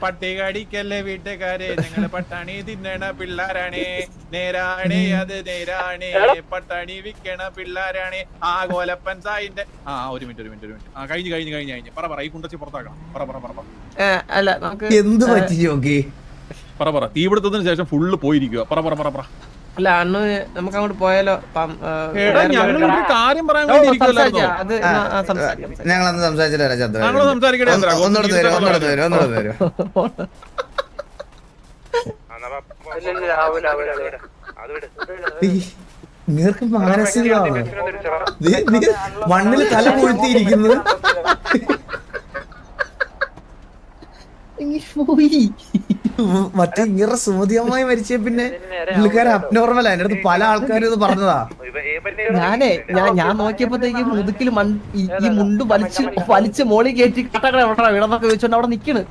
പട്ടികടിക്കല്ലേ വീട്ടുകാരെ, ഞങ്ങള് പട്ടാണി തിന്നണ പിള്ളാരാണേ, നേരാണേ അത് നേരാണേ, പട്ടാണി വിൽക്കണ പിള്ളാരാണേ. ഗോലപ്പൻ സായിന്റെ ഒരു മിനിറ്റ് കഴിഞ്ഞ് പറ ഈ കുണ്ടച്ചി പുറത്താക്കണം. എന്ത് പറ്റി നോക്കി പറ തീപിടുത്തത്തിന് ശേഷം ഫുള്ള് പോയിരിക്കുക. പറ അല്ല അണ്ണു നമുക്ക് അങ്ങോട്ട് പോയാലോ? കാര്യം പറയാൻ ഞങ്ങളന്ന് സംസാരിച്ചിട്ട് ചന്ദ്ര ഒന്നിടത്ത് വരും നിങ്ങൾക്ക് മാനസികമാണ് മണ്ണിൽ തല പൂഴ്ത്തിയിരിക്കുന്നു. മറ്റേ ഇങ്ങനെ സുമതിയമായി മരിച്ച പിന്നെ പുള്ളിക്കാരൻ അബ്നോർമൽ. അതിന്റെ അടുത്ത് പല ആൾക്കാരും ഇത് പറഞ്ഞതാ. ഞാൻ നോക്കിയപ്പോഴത്തേക്ക് മുതുക്കിൽ ഈ മുണ്ട് വലിച്ച് മോളി കയറ്റി വീടന്നൊക്കെ വെച്ചോണ്ട് അവിടെ നിക്കണ്.